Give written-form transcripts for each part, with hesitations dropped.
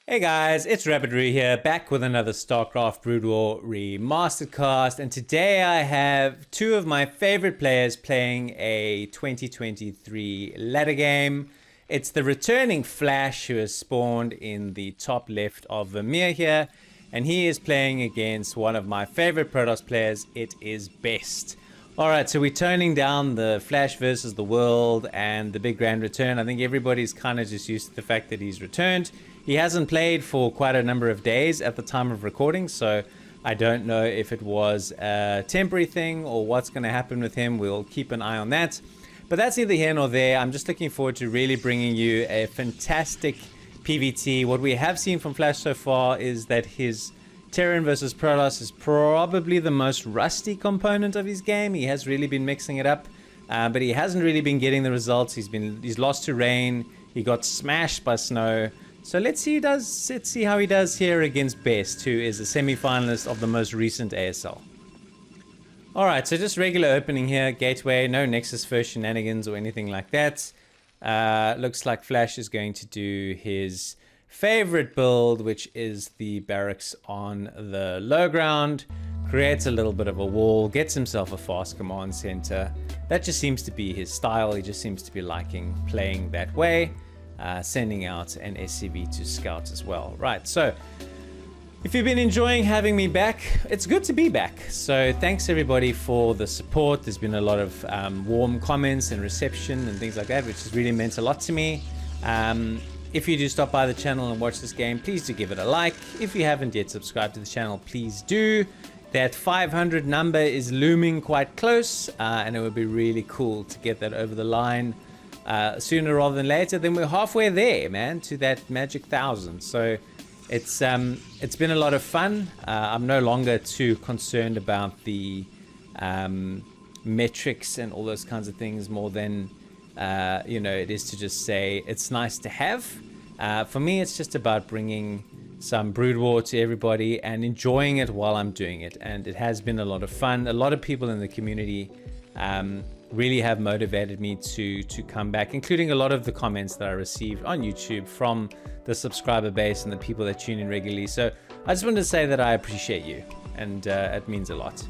Hey guys, it's Remastered here, back with another Starcraft Broodwar Remastered cast, and today I have two of my favorite players playing a 2023 ladder game. It's the returning Flash, who has spawned in the top left of Vermeer here, and he is playing against one of my favorite Protoss players. It is Best. Alright, so we're toning down the Flash versus the world and the big grand return. I think everybody's kind of just used to the fact that he's returned. He hasn't played for quite a number of days at the time of recording, so I don't know if it was a temporary thing or what's going to happen with him. We'll keep an eye on that. But that's neither here nor there. I'm just looking forward to really bringing you a fantastic PvT. What we have seen from Flash so far is that his Terran versus Protoss is probably the most rusty component of his game. He has really been mixing it up, but he hasn't really been getting the results. He's lost to rain. He got smashed by snow. So let's see how he does here against Best, who is a semi-finalist of the most recent ASL. Alright, so just regular opening here, gateway, no Nexus first shenanigans or anything like that. Looks like Flash is going to do his favorite build, which is the barracks on the low ground. Creates a little bit of a wall, gets himself a fast command center. That just seems to be his style. He just seems to be liking playing that way. Sending out an SCV to scout as well. Right, so if you've been enjoying having me back, it's good to be back. So thanks everybody for the support. There's been a lot of warm comments and reception and things like that, which has really meant a lot to me. If you do stop by the channel and watch this game, please do give it a like. If you haven't yet subscribed to the channel, please do. That 500 number is looming quite close, and it would be really cool to get that over the line sooner rather than later. Then we're halfway there, man, to that magic 1,000. So it's been a lot of fun. I'm no longer too concerned about the metrics and all those kinds of things more than it is to just say it's nice to have. For me, it's just about bringing some Brood War to everybody and enjoying it while I'm doing it. And it has been a lot of fun. A lot of people in the community really have motivated me to come back, including a lot of the comments that I received on YouTube from the subscriber base and the people that tune in regularly. So I just wanted to say that I appreciate you, and it means a lot.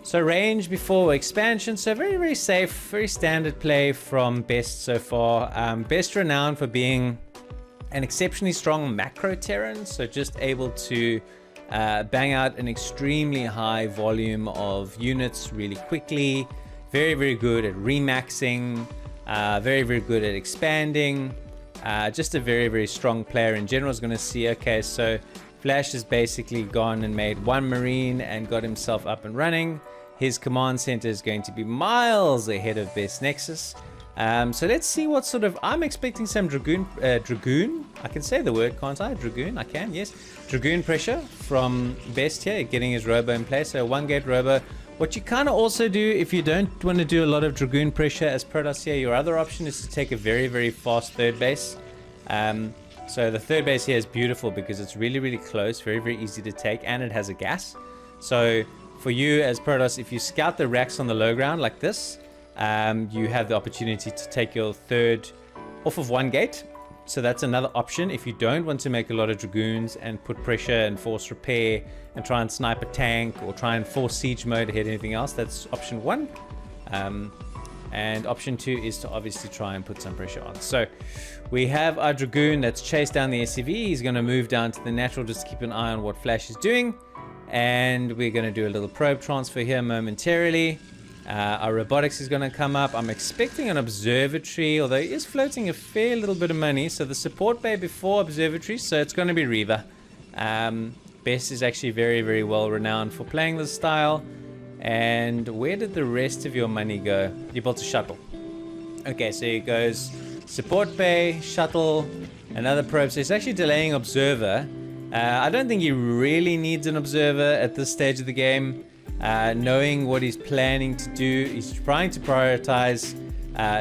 So range before expansion, so very, very safe, very standard play from Best so far. Best renowned for being an exceptionally strong macro Terran, so just able to bang out an extremely high volume of units really quickly. Very, very good at remaxing, very, very good at expanding. Just a very, very strong player in general. Is going to see, okay, so Flash has basically gone and made one Marine and got himself up and running. His command center is going to be miles ahead of Best Nexus. So let's see what sort of, I'm expecting some Dragoon, I can say the word, can't I? Dragoon, I can, yes. Dragoon pressure from Best here, getting his robo in place. So 1-gate robo. What you kind of also do, if you don't want to do a lot of Dragoon pressure as Protoss here, your other option is to take a very, very fast third base. So the third base here is beautiful because it's really, really close, very, very easy to take, and it has a gas. So for you as Protoss, if you scout the racks on the low ground like this, you have the opportunity to take your third off of 1-gate. So that's another option if you don't want to make a lot of Dragoons and put pressure and force repair and try and snipe a tank or try and force siege mode to hit anything else. That's option 1. And option 2 is to obviously try and put some pressure on. So we have our Dragoon that's chased down the SCV. He's going to move down to the natural just to keep an eye on what Flash is doing. And we're going to do a little probe transfer here momentarily. Our robotics is going to come up. I'm expecting an observatory, although he is floating a fair little bit of money. So the support bay before observatory, so it's going to be Reaver. Best is actually very, very well renowned for playing this style. And where did the rest of your money go? You built a shuttle. Okay, so it goes support bay, shuttle, another probe. So it's actually delaying observer. I don't think he really needs an observer at this stage of the game. Knowing what he's planning to do, he's trying to prioritize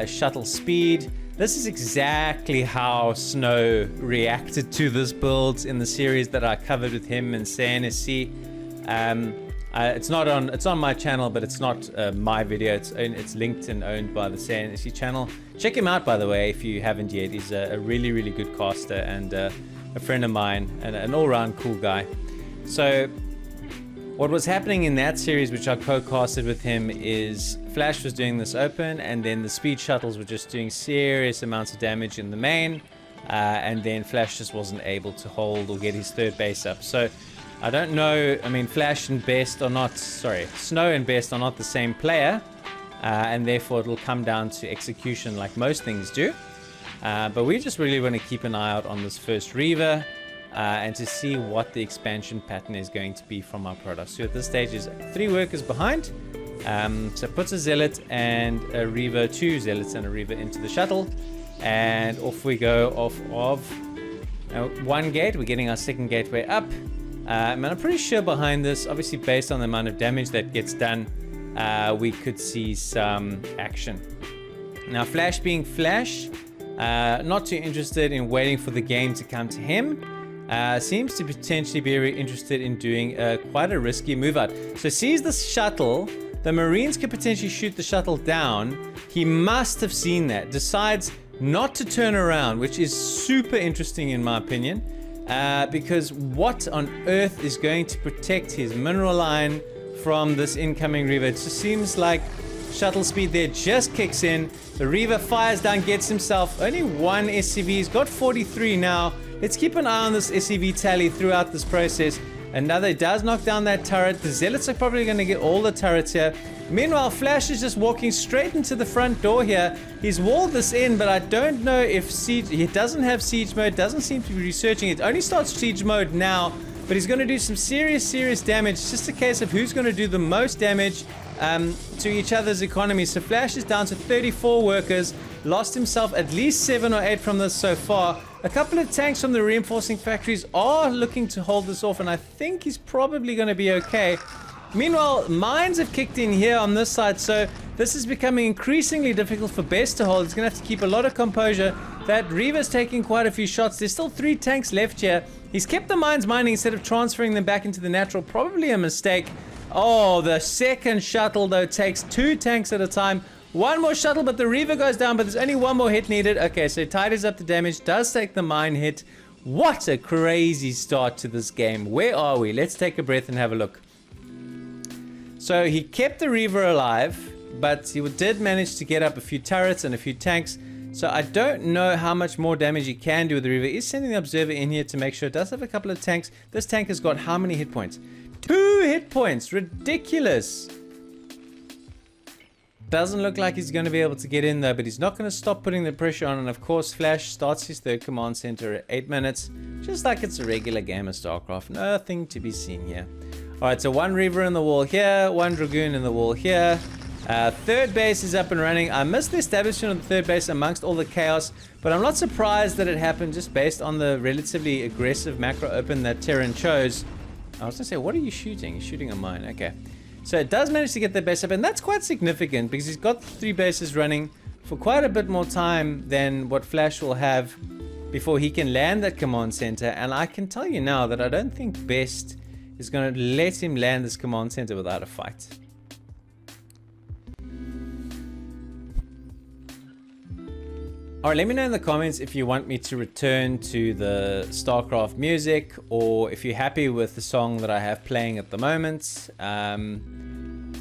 shuttle speed. This is exactly how Snow reacted to this build in the series that I covered with him and CNSC. It's on my channel, but it's not my video. It's linked and owned by the CNC channel. Check him out, by the way, if you haven't yet. He's a really, really good caster and a friend of mine and an all-round cool guy. So what was happening in that series, which I co-casted with him, is Flash was doing this open, and then the speed shuttles were just doing serious amounts of damage in the main, and then Flash just wasn't able to hold or get his third base up. So I don't know, I mean, Flash and Best are not, sorry, Snow and Best are not the same player, and therefore it'll come down to execution like most things do. But we just really want to keep an eye out on this first Reaver, and to see what the expansion pattern is going to be from our Protoss. So at this stage is 3 workers behind, so puts a Zealot and a Reaver, 2 Zealots and a Reaver into the shuttle, and off we go off of 1 gate. We're getting our 2nd gateway up. And I'm pretty sure behind this, obviously based on the amount of damage that gets done, we could see some action. Now Flash being Flash, not too interested in waiting for the game to come to him. Seems to potentially be very interested in doing quite a risky move out. So sees the shuttle, the Marines could potentially shoot the shuttle down. He must have seen that, decides not to turn around, which is super interesting in my opinion. Because what on earth is going to protect his mineral line from this incoming Reaver? It just seems like shuttle speed there just kicks in. The Reaver fires down, gets himself only 1 SCV. He's got 43 now. Let's keep an eye on this SCV tally throughout this process. Another does knock down that turret. The Zealots are probably going to get all the turrets here. Meanwhile, Flash is just walking straight into the front door here. He's walled this in, but I don't know if siege... He doesn't have siege mode, doesn't seem to be researching it. Only starts siege mode now, but he's going to do some serious damage. It's just a case of who's going to do the most damage to each other's economy. So Flash is down to 34 workers. Lost himself at least 7 or 8 from this so far. A couple of tanks from the reinforcing factories are looking to hold this off, and I think he's probably going to be okay. Meanwhile, mines have kicked in here on this side, so this is becoming increasingly difficult for Best to hold. He's going to have to keep a lot of composure. That Reaver's taking quite a few shots. There's still 3 tanks left here. He's kept the mines mining instead of transferring them back into the natural. Probably a mistake. Oh, the second shuttle, though, takes 2 tanks at a time. 1 more shuttle, but the Reaver goes down, but there's only 1 more hit needed. Okay, so he tidies up the damage, does take the mine hit. What a crazy start to this game. Where are we? Let's take a breath and have a look. So he kept the Reaver alive, but he did manage to get up a few turrets and a few tanks. So I don't know how much more damage he can do with the Reaver. He's sending the Observer in here to make sure it does have a couple of tanks. This tank has got how many hit points? 2 hit points. Ridiculous. Doesn't look like he's going to be able to get in though, but he's not going to stop putting the pressure on. And of course, Flash starts his 3rd command center at 8 minutes, just like it's a regular game of Starcraft. Nothing to be seen here. Alright, so 1 Reaver in the wall here, 1 Dragoon in the wall here. 3rd base is up and running. I missed the establishment of the 3rd base amongst all the chaos, but I'm not surprised that it happened just based on the relatively aggressive macro open that Terran chose. I was going to say, what are you shooting? You're shooting a mine. Okay. So it does manage to get the base up, and that's quite significant because he's got 3 bases running for quite a bit more time than what Flash will have before he can land that command center. And I can tell you now that I don't think Best is going to let him land this command center without a fight. Alright, let me know in the comments if you want me to return to the Starcraft music, or if you're happy with the song that I have playing at the moment.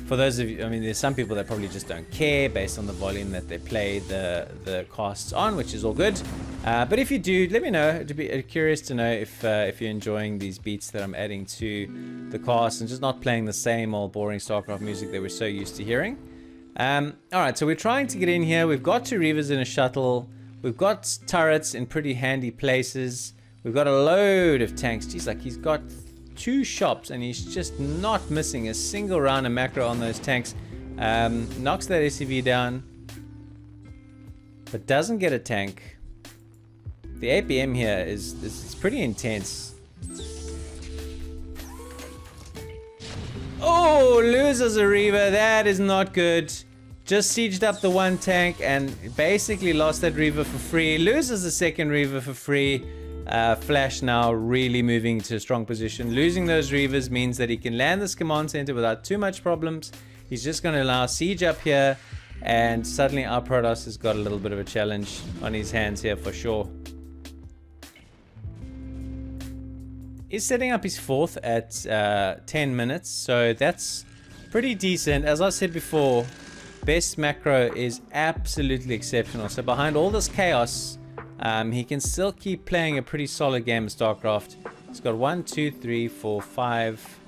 For those of you, I mean, there's some people that probably just don't care based on the volume that they play the casts on, which is all good. But if you do, let me know. I'd be curious to know if you're enjoying these beats that I'm adding to the cast and just not playing the same old boring Starcraft music that we're so used to hearing. Alright, so we're trying to get in here. We've got 2 Reavers in a shuttle. We've got turrets in pretty handy places. We've got a load of tanks. Geez, like he's got 2 shops and he's just not missing a single round of macro on those tanks. Knocks that SCV down, but doesn't get a tank. The APM here is pretty intense. Oh, loses a Reaver. That is not good. Just sieged up the 1 tank and basically lost that Reaver for free. Loses the 2nd Reaver for free. Flash now really moving to a strong position. Losing those Reavers means that he can land this command center without too much problems. He's just going to allow siege up here, and suddenly our Protoss has got a little bit of a challenge on his hands here for sure. He's setting up his fourth at 10 minutes, so that's pretty decent. As I said before, best macro is absolutely exceptional. So behind all this chaos, he can still keep playing a pretty solid game of StarCraft. He's got 1, 2, 3, 4, 5,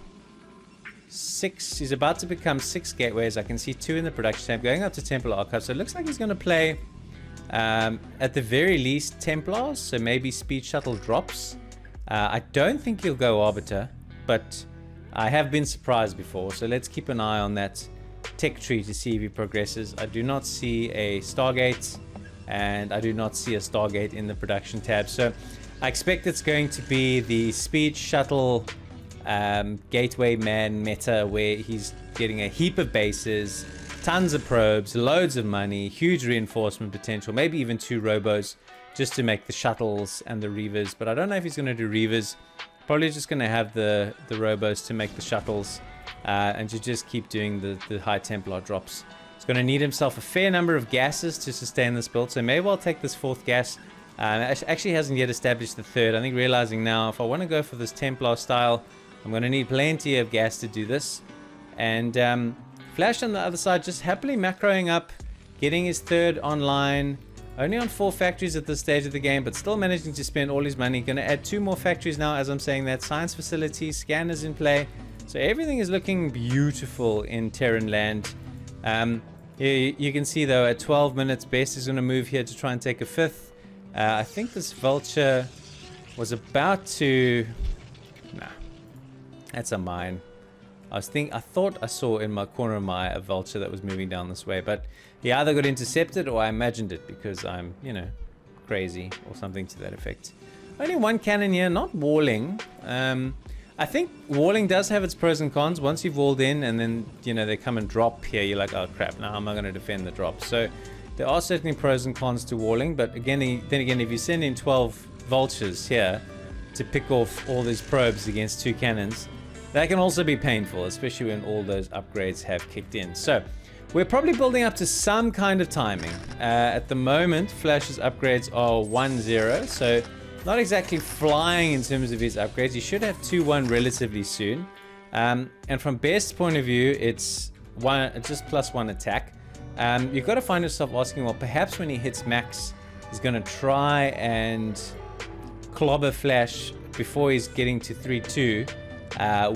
6. He's about to become 6 gateways. I can see 2 in the production tab, going up to Templar Archive. So it looks like he's going to play, at the very least, Templars. So maybe Speed Shuttle drops. I don't think he'll go Arbiter, but I have been surprised before. So let's keep an eye on that tech tree to see if he progresses. I do not see a Stargate, and I do not see a Stargate in the production tab. So I expect it's going to be the Speed Shuttle Gateway Man meta, where he's getting a heap of bases, tons of probes, loads of money, huge reinforcement potential, maybe even 2 robos just to make the shuttles and the Reavers. But I don't know if he's going to do Reavers. Probably just going to have the robos to make the shuttles, and to just keep doing the high Templar drops. He's going to need himself a fair number of gases to sustain this build, so maybe I'll take this 4th gas. Actually hasn't yet established the 3rd. I think realizing now, if I want to go for this Templar style, I'm going to need plenty of gas to do this. And Flash on the other side, just happily macroing up, getting his 3rd online. Only on 4 factories at this stage of the game, but still managing to spend all his money. Going to add 2 more factories now as I'm saying that. Science facilities, scanners in play. So everything is looking beautiful in Terran land. You can see though, at 12 minutes, Best is going to move here to try and take a 5th. I think this Vulture was about to... Nah, that's a mine. I thought I saw in my corner of my eye a Vulture that was moving down this way, but he either got intercepted or I imagined it because I'm, you know, crazy or something to that effect. Only 1 cannon here, not walling. I think walling does have its pros and cons. Once you've walled in and then, you know, they come and drop here, you're like, oh crap, now I'm not going to defend the drop. So there are certainly pros and cons to walling, but again, if you send in 12 Vultures here to pick off all these probes against 2 cannons, that can also be painful, especially when all those upgrades have kicked in. So we're probably building up to some kind of timing. At the moment, Flash's upgrades are 1-0, so not exactly flying in terms of his upgrades. He should have 2-1 relatively soon. And from Best's point of view, it's just +1 attack. You've got to find yourself asking, well, perhaps when he hits max, he's going to try and clobber Flash before he's getting to 3-2.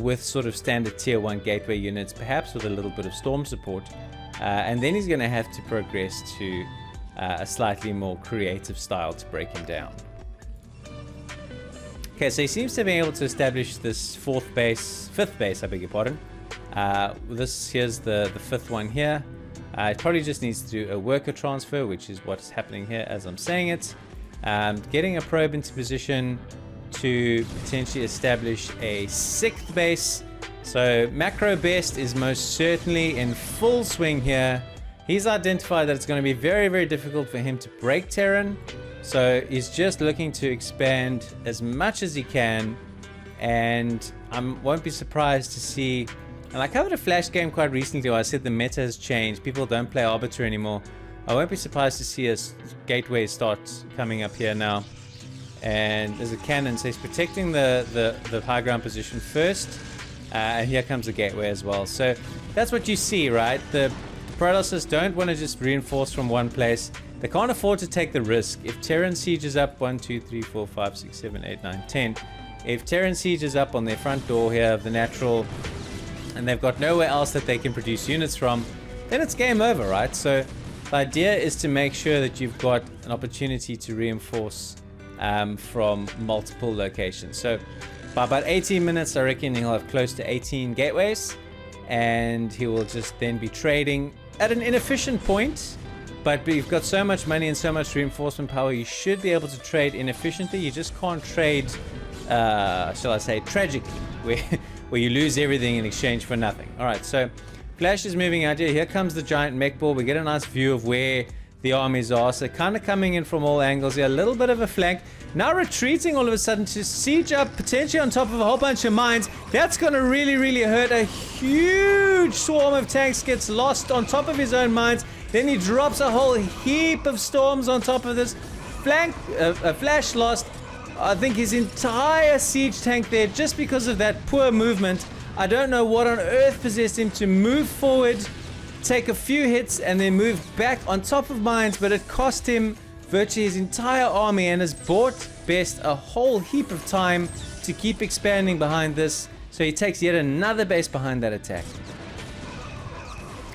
With sort of standard tier 1 gateway units, perhaps with a little bit of storm support, and then he's going to have to progress to a slightly more creative style to break him down. Okay, so he seems to be able to establish this 5th base, I beg your pardon. Here's the 5th one here. It probably just needs to do a worker transfer, which is what's happening here as I'm saying it. Getting a probe into position to potentially establish a 6th base. So macro Best is most certainly in full swing here. He's identified that it's going to be very, very difficult for him to break Terran. So he's just looking to expand as much as he can. And I won't be surprised to see... And I covered a Flash game quite recently where I said the meta has changed. People don't play Arbiter anymore. I won't be surprised to see a gateway start coming up here now. And there's a cannon, so he's protecting the high ground position first. And here comes the gateway as well. So that's what you see, right? The Protoss don't want to just reinforce from one place. They can't afford to take the risk. If Terran sieges up 1, 2, 3, 4, 5, 6, 7, 8, 9, 10. If Terran sieges up on their front door here of the natural, and they've got nowhere else that they can produce units from, then it's game over, right? So the idea is to make sure that you've got an opportunity to reinforce from multiple locations. So by about 18 minutes, I reckon he'll have close to 18 gateways, and he will just then be trading at an inefficient point. But you've got so much money and so much reinforcement power, you should be able to trade inefficiently. You just can't trade, shall I say, tragically, where you lose everything in exchange for nothing. All right, so Flash is moving out here. Here comes the giant mech ball. We get a nice view of where the armies are. So kind of coming in from all angles here. A little bit of a flank. Now retreating all of a sudden to siege up, potentially on top of a whole bunch of mines. That's going to really, really hurt. A huge swarm of tanks gets lost on top of his own mines. Then he drops a whole heap of storms on top of this. Flash lost. I think his entire siege tank there just because of that poor movement. I don't know what on earth possessed him to move forward, take a few hits, and then move back on top of mines, but it cost him virtually his entire army and has bought Best a whole heap of time to keep expanding behind this. So he takes yet another base behind that attack.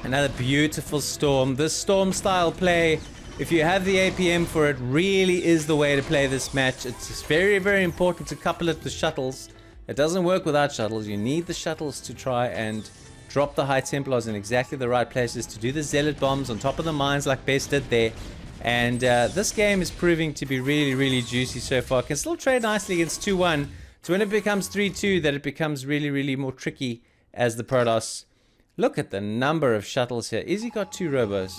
Another beautiful storm. This storm style play, if you have the APM for it, really is the way to play this match. It's very, very important to couple it with shuttles. It doesn't work without shuttles. You need the shuttles to try and drop the High Templars in exactly the right places to do the Zealot bombs on top of the mines like Best did there. And this game is proving to be really, really juicy so far. Can still trade nicely against 2-1. So when it becomes 3-2, that it becomes really, really more tricky as the Protoss. Look at the number of shuttles here. Izzy got 2 robos.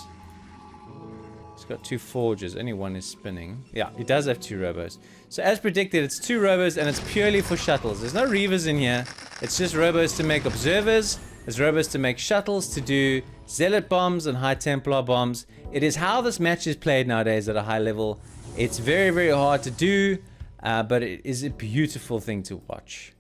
He's got 2 forges. Only one is spinning. Yeah, he does have 2 robos. So as predicted, it's 2 robos and it's purely for shuttles. There's no reavers in here. It's just robos to make observers. There's robos to make shuttles to do Zealot bombs and High Templar bombs. It is how this match is played nowadays at a high level. It's very, very hard to do, but it is a beautiful thing to watch.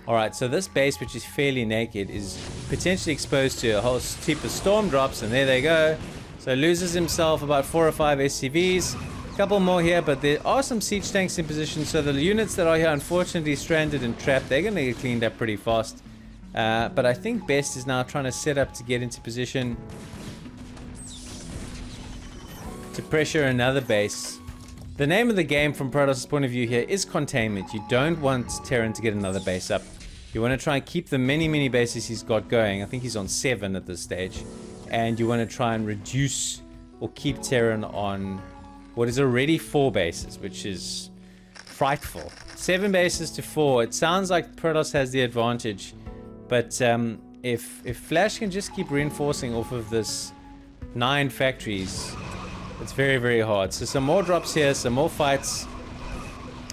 Alright, so this base, which is fairly naked, is potentially exposed to a whole heap of storm drops, and there they go. So loses himself about 4 or 5 SCVs. A couple more here, but there are some siege tanks in position, so the units that are here unfortunately stranded and trapped, they're going to get cleaned up pretty fast. But I think Best is now trying to set up to get into position to pressure another base. The name of the game from Protoss' point of view here is containment. You don't want Terran to get another base up. You want to try and keep the many, many bases he's got going. I think he's on 7 at this stage. And you want to try and reduce or keep Terran on what is already 4 bases, which is frightful. 7 bases to 4. It sounds like Protoss has the advantage. But if Flash can just keep reinforcing off of this 9 factories, it's very, very hard. So some more drops here, some more fights.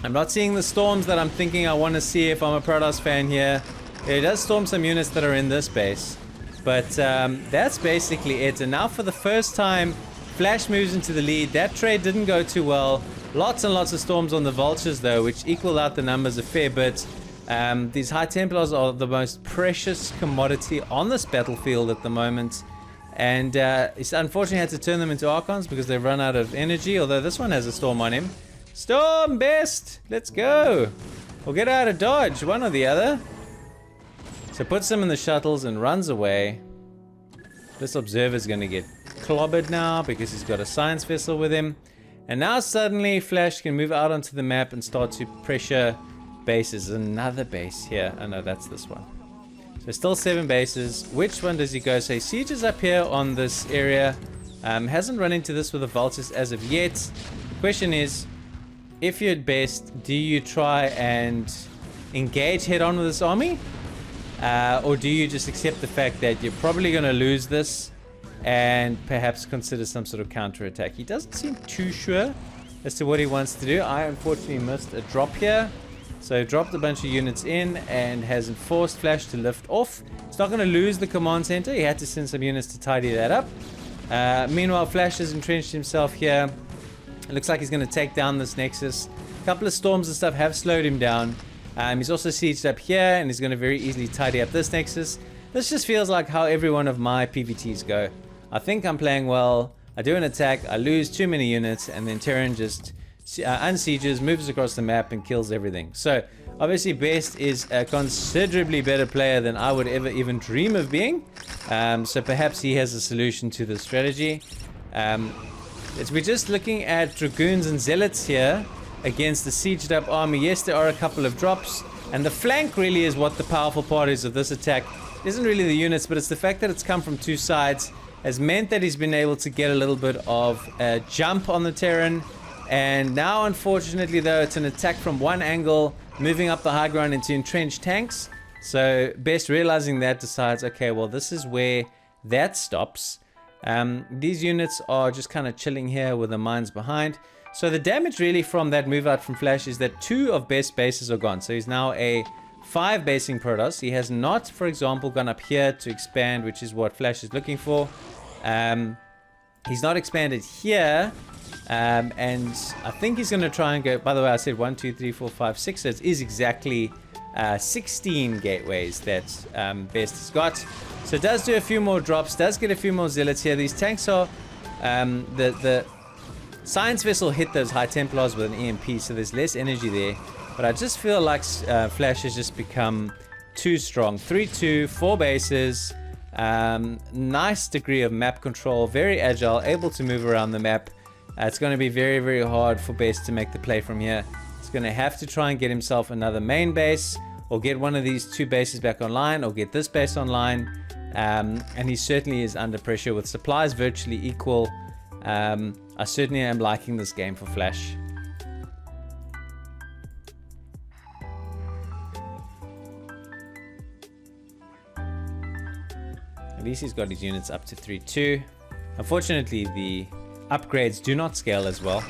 I'm not seeing the storms that I'm thinking I want to see if I'm a Protoss fan here. It does storm some units that are in this base. But that's basically it. And now for the first time, Flash moves into the lead. That trade didn't go too well. Lots and lots of storms on the Vultures though, which equal out the numbers a fair bit. These High Templars are the most precious commodity on this battlefield at the moment. And he's unfortunately had to turn them into Archons because they've run out of energy. Although this one has a storm on him. Storm, Best! Let's go! We'll get out of dodge, one or the other. So puts them in the shuttles and runs away. This observer's going to get clobbered now because he's got a science vessel with him. And now suddenly Flash can move out onto the map and start to pressure bases. Another base here. Oh no, that's this one. So still 7 bases. Which one does he go? So he sieges up here on this area. Hasn't run into this with the Vultures as of yet. The question is, if you're at Best, do you try and engage head on with this army? Or do you just accept the fact that you're probably going to lose this and perhaps consider some sort of counter-attack? He doesn't seem too sure as to what he wants to do. I unfortunately missed a drop here. So dropped a bunch of units in and has forced Flash to lift off. He's not going to lose the command center. He had to send some units to tidy that up. Meanwhile, Flash has entrenched himself here. It looks like he's going to take down this Nexus. A couple of storms and stuff have slowed him down. He's also sieged up here and he's going to very easily tidy up this Nexus. This just feels like how every one of my PvTs go. I think I'm playing well. I do an attack. I lose too many units and then Terran just unsieges, moves across the map and kills everything. So obviously Best is a considerably better player than I would ever even dream of being. So perhaps he has a solution to this strategy. We're just looking at Dragoons and Zealots here against the sieged up army. Yes, there are a couple of drops, and the flank really is what the powerful part is of this attack. It isn't really the units, but it's the fact that it's come from 2 sides has meant that he's been able to get a little bit of a jump on the Terran. And now, unfortunately, though, it's an attack from one angle, moving up the high ground into entrenched tanks. So Best, realizing that, decides, okay, well, this is where that stops. These units are just kind of chilling here with the mines behind. So the damage really from that move out from Flash is that 2 of Best's bases are gone. So he's now a 5 basing Protoss. He has not, for example, gone up here to expand, which is what Flash is looking for. He's not expanded here. And I think he's going to try and go, by the way, I said 1, 2, 3, 4, 5, 6. So it is exactly 16 gateways that Best has got. So it does do a few more drops, does get a few more zealots here. These tanks are, the Science Vessel hit those High Templars with an EMP, so there's less energy there. But I just feel like Flash has just become too strong. 3-2, 4 bases, nice degree of map control, very agile, able to move around the map. It's going to be very, very hard for Best to make the play from here. He's going to have to try and get himself another main base, or get one of these 2 bases back online, or get this base online. And he certainly is under pressure with supplies virtually equal. I certainly am liking this game for Flash. At least he's got his units up to 3-2. Unfortunately, the upgrades do not scale as well.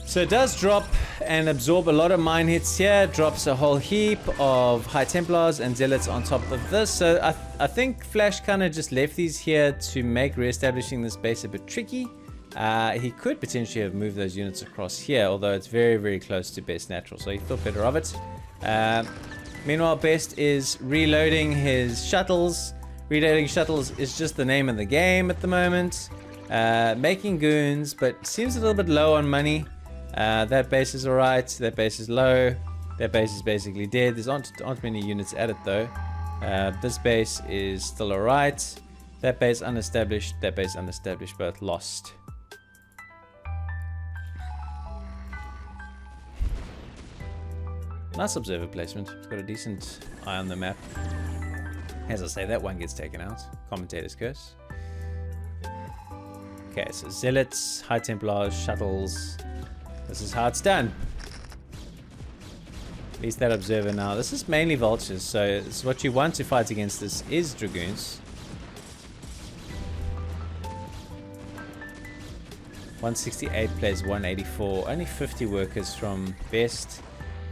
So it does drop and absorb a lot of mine hits here. Drops a whole heap of High Templars and Zealots on top of this. So I think Flash kind of just left these here to make re-establishing this base a bit tricky. He could potentially have moved those units across here, although it's very, very close to Best Natural. So he thought better of it. Meanwhile, Best is reloading his shuttles. Reloading shuttles is just the name of the game at the moment. Making goons, but seems a little bit low on money. That base is alright, that base is low, that base is basically dead. There's aren't many units at it though. This base is still alright. That base unestablished, both lost. Nice observer placement. It's got a decent eye on the map. As I say, that one gets taken out. Commentator's curse. Okay, so Zealots, High Templars, Shuttles. This is how it's done. At least that observer now. This is mainly vultures, so it's what you want to fight against this is dragoons. 168 plays 184. Only 50 workers from Best.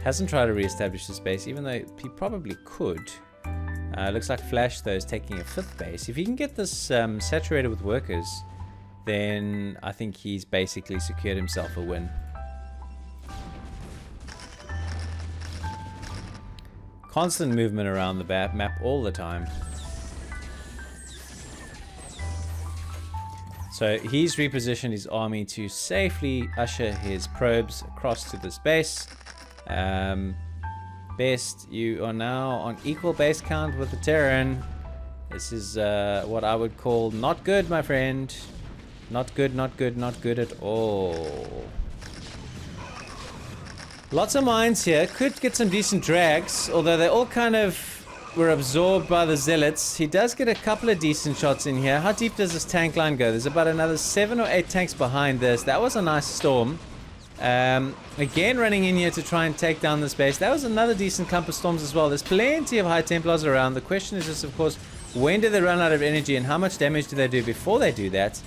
Hasn't tried to re-establish this base, even though he probably could. Looks like Flash, though, is taking a 5th base. If he can get this saturated with workers, then I think he's basically secured himself a win. Constant movement around the map all the time. So he's repositioned his army to safely usher his probes across to this base. Best, you are now on equal base count with the Terran. This is what I would call not good, my friend. Not good, not good, not good at all. Lots of mines here. Could get some decent drags, although they all kind of were absorbed by the Zealots. He does get a couple of decent shots in here. How deep does this tank line go? There's about another 7 or 8 tanks behind this. That was a nice storm. Again running in here to try and take down this base. That was another decent clump of storms as well. There's plenty of High Templars around. The question is just, of course, when do they run out of energy and how much damage do they do before they do that?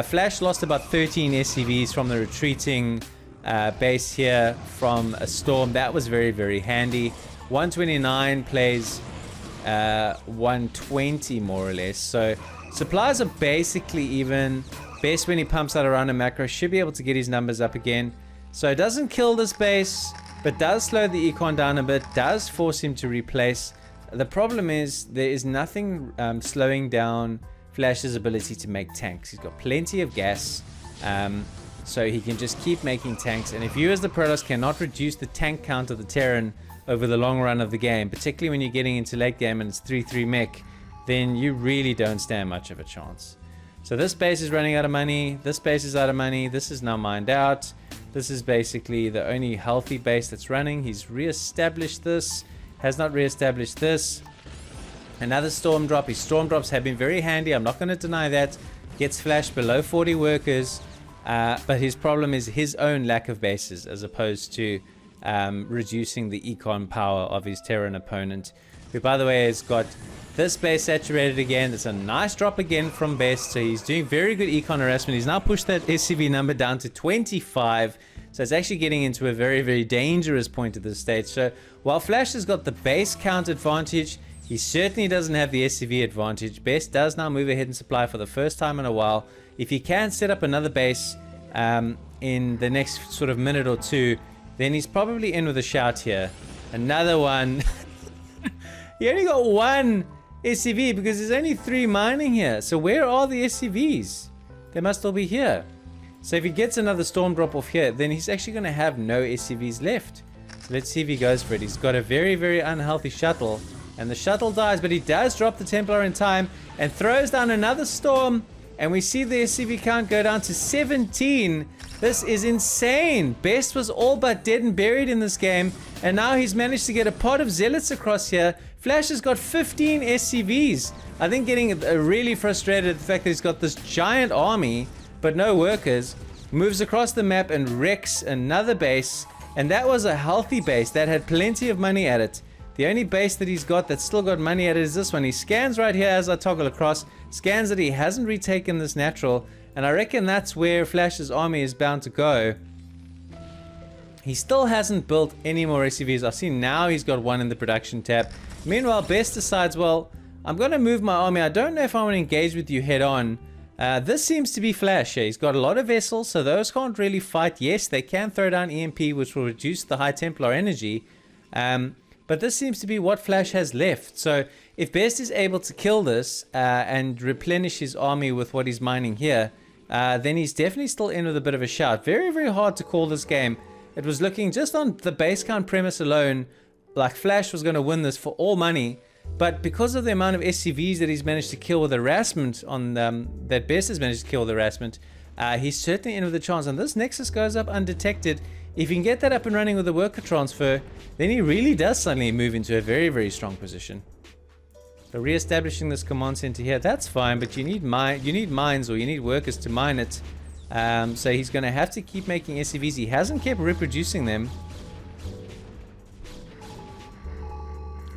Flash lost about 13 SCVs from the retreating base here from a storm. That was very, very handy. 129 plays 120 more or less. So supplies are basically even. Best when he pumps out a random macro should be able to get his numbers up again. So it doesn't kill this base, but does slow the econ down a bit, does force him to replace. The problem is there is nothing slowing down Flash's ability to make tanks. He's got plenty of gas, so he can just keep making tanks. And if you as the Protoss cannot reduce the tank count of the Terran over the long run of the game, particularly when you're getting into late game and it's 3-3 mech, then you really don't stand much of a chance. So this base is running out of money, this base is out of money, this is now mined out. This is basically the only healthy base that's running. He's re-established this, has not re-established this. Another storm drop. His storm drops have been very handy, I'm not going to deny that. Gets Flash below 40 workers, but his problem is his own lack of bases as opposed to reducing the econ power of his Terran opponent, who, by the way, has got this base saturated again. It's a nice drop again from Best, so he's doing very good econ harassment. He's now pushed that SCV number down to 25, so it's actually getting into a very, very dangerous point at this stage. So while Flash has got the base count advantage, he certainly doesn't have the SCV advantage. Best does now move ahead and supply for the first time in a while. If he can set up another base in the next sort of minute or two, then he's probably in with a shout here. Another one. He only got one SCV because there's only 3 mining here. So where are the SCVs? They must all be here. So if he gets another storm drop off here, then he's actually going to have no SCVs left. So let's see if he goes for it. He's got a very, very unhealthy shuttle. And the shuttle dies, but he does drop the Templar in time and throws down another storm. And we see the SCV count go down to 17. This is insane. Best was all but dead and buried in this game. And now he's managed to get a pot of zealots across here. Flash has got 15 SCVs. I think getting really frustrated at the fact that he's got this giant army, but no workers. Moves across the map and wrecks another base. And that was a healthy base that had plenty of money at it. The only base that he's got that's still got money at it is this one. He scans right here as I toggle across. Scans that he hasn't retaken this natural. And I reckon that's where Flash's army is bound to go. He still hasn't built any more SCVs. I've seen now he's got one in the production tab. Meanwhile, Best decides, well, I'm going to move my army. I don't know if I want to engage with you head on. This seems to be Flash. He's got a lot of vessels, so those can't really fight. Yes, they can throw down EMP, which will reduce the High Templar energy. But this seems to be what Flash has left. So if Best is able to kill this and replenish his army with what he's mining here, then he's definitely still in with a bit of a shout. Very, very hard to call this game. It was looking just on the base count premise alone like Flash was going to win this for all money. But because of the amount of SCVs that he's managed to kill with harassment on that Best has managed to kill with harassment, he's certainly in with a chance. And this Nexus goes up undetected. If he can get that up and running with the worker transfer, then he really does suddenly move into a very, very strong position. So re-establishing this command center here, that's fine, but you need mines or you need workers to mine it. So he's going to have to keep making SCVs. He hasn't kept reproducing them.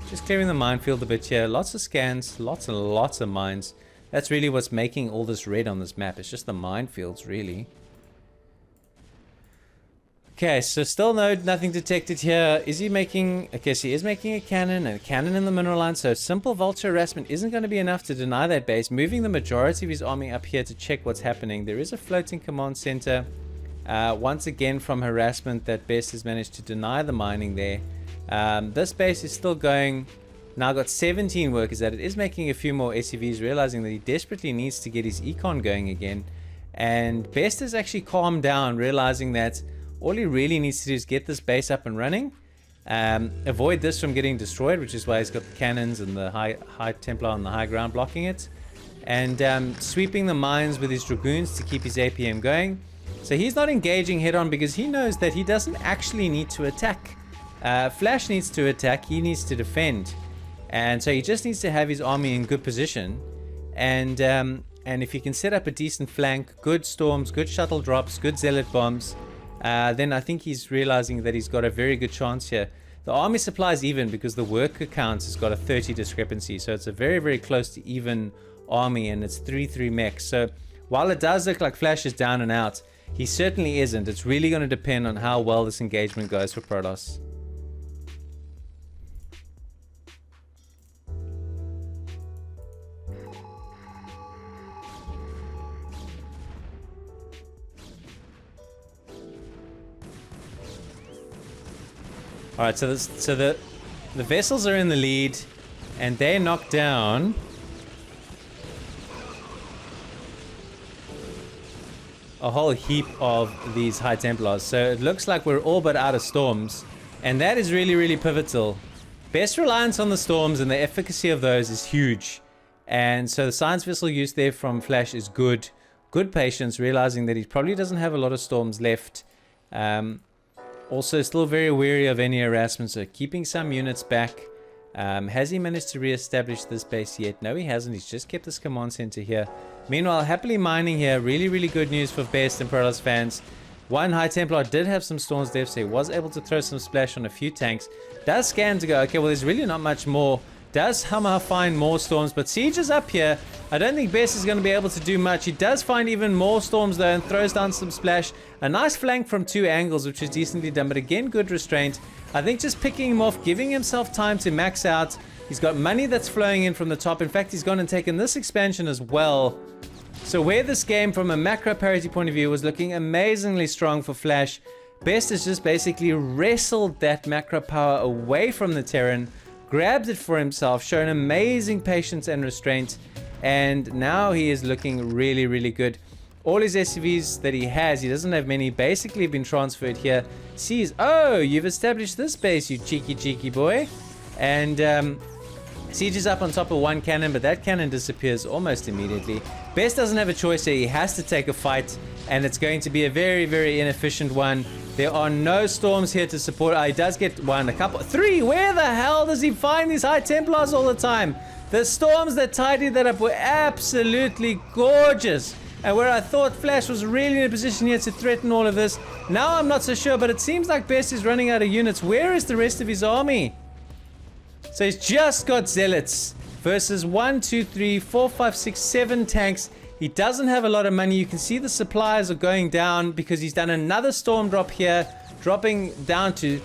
Just clearing the minefield a bit here. Lots of scans, lots and lots of mines. That's really what's making all this red on this map. It's just the minefields, really. Okay, so still nothing detected here. Is he making... Okay, so he is making a cannon and a cannon in the mineral line. So simple vulture harassment isn't going to be enough to deny that base. Moving the majority of his army up here to check what's happening. There is a floating command center. Once again from harassment that Best has managed to deny the mining there. This base is still going. Now got 17 workers at it. Is making a few more SCVs, realizing that he desperately needs to get his econ going again. And Best has actually calmed down, realizing that all he really needs to do is get this base up and running. Avoid this from getting destroyed, which is why he's got the cannons and the high Templar on the high ground blocking it. And sweeping the mines with his dragoons to keep his APM going. So he's not engaging head on because he knows that he doesn't actually need to attack. Flash needs to attack, he needs to defend. And so he just needs to have his army in good position. And if he can set up a decent flank, good storms, good shuttle drops, good zealot bombs, then I think he's realizing that he's got a very good chance here. The army supply is even because the worker count has got a 30 discrepancy. So it's a very, very close to even army, and it's 3-3 mechs. So while it does look like Flash is down and out, he certainly isn't. It's really going to depend on how well this engagement goes for Protoss. All right, so the vessels are in the lead, and they knock down a whole heap of these High Templars. So it looks like we're all but out of storms, and that is really, really pivotal. Best reliance on the storms and the efficacy of those is huge. And so the science vessel use there from Flash is good. Good patience, realizing that he probably doesn't have a lot of storms left. Also, still very wary of any harassment, so keeping some units back. Has he managed to re-establish this base yet? No, he hasn't. He's just kept this command center here. Meanwhile, happily mining here. Really, really good news for Best and Protoss fans. One High Templar did have some Storms Def, so he was able to throw some splash on a few tanks. Does scan to go, okay, well, there's really not much more. Does somehow find more Storms, but Siege is up here. I don't think Best is going to be able to do much. He does find even more Storms, though, and throws down some splash. A nice flank from 2 angles, which is decently done, but again, good restraint. I think just picking him off, giving himself time to max out. He's got money that's flowing in from the top. In fact, he's gone and taken this expansion as well. So where this game, from a macro parity point of view, was looking amazingly strong for Flash, Best has just basically wrestled that macro power away from the Terran, grabbed it for himself, shown amazing patience and restraint, and now he is looking really, really good. All his SCVs that he has, he doesn't have many, basically have been transferred here. Sees, oh, you've established this base, you cheeky boy. And Siege is up on top of one cannon, but that cannon disappears almost immediately. Best doesn't have a choice here. He has to take a fight, and it's going to be a very, very inefficient one. There are no Storms here to support. He does get one, a couple, 3. Where the hell does he find these High Templars all the time? The Storms that tidied that up were absolutely gorgeous. And where I thought Flash was really in a position here to threaten all of this, now I'm not so sure, but it seems like Best is running out of units. Where is the rest of his army? So he's just got Zealots versus 1, 2, 3, 4, 5, 6, 7 tanks. He doesn't have a lot of money. You can see the supplies are going down because he's done another storm drop here, dropping down to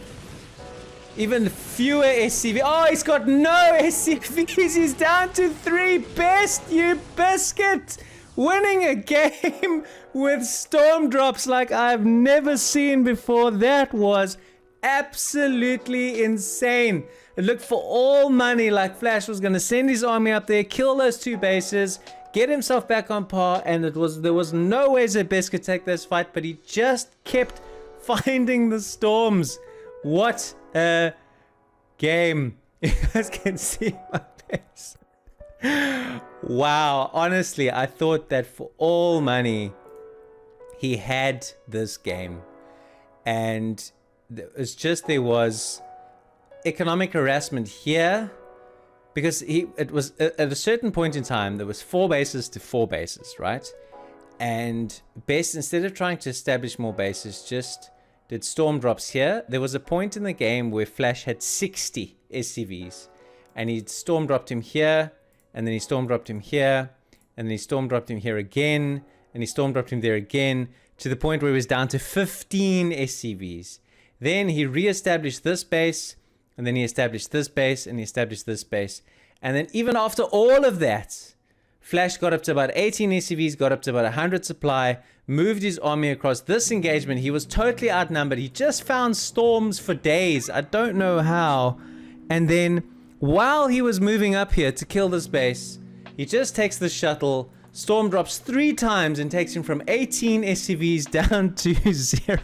even fewer SCV. Oh, he's got no SCVs. He's down to 3. Best, you biscuit. Winning a game with storm drops like I've never seen before. That was absolutely insane. It looked for all money like Flash was going to send his army up there, kill those 2 bases, get himself back on par, and there was no ways that Best could take this fight, but he just kept finding the storms. What a game. You guys can see my face. Wow, honestly, I thought that for all money, he had this game. And it's just there was economic harassment here, because it was at a certain point in time there was 4 bases to 4 bases, right? And Best, instead of trying to establish more bases, just did storm drops here. There was a point in the game where Flash had 60 SCVs, and he storm dropped him here, and then he storm dropped him here, and then he storm dropped him here again, and he storm dropped him there again, to the point where he was down to 15 SCVs. Then he re-established this base, and then he established this base, and he established this base. And then even after all of that, Flash got up to about 18 SCVs, got up to about 100 supply, moved his army across this engagement. He was totally outnumbered. He just found storms for days. I don't know how. And then while he was moving up here to kill this base, he just takes the shuttle, storm drops 3 times, and takes him from 18 SCVs down to 0.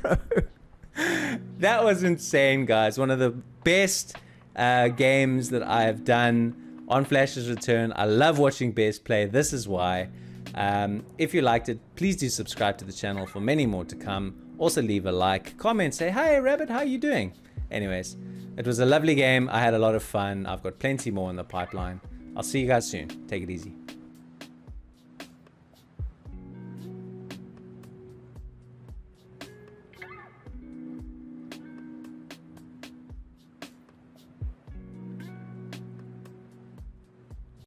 That was insane, guys. One of the best games that I have done on Flash's Return. I love watching Best play. This is why. If you liked it, please do subscribe to the channel for many more to come. Also leave a like, comment, say, "Hi Rabbit, how are you doing?" Anyways, it was a lovely game. I had a lot of fun. I've got plenty more in the pipeline. I'll see you guys soon. Take it easy.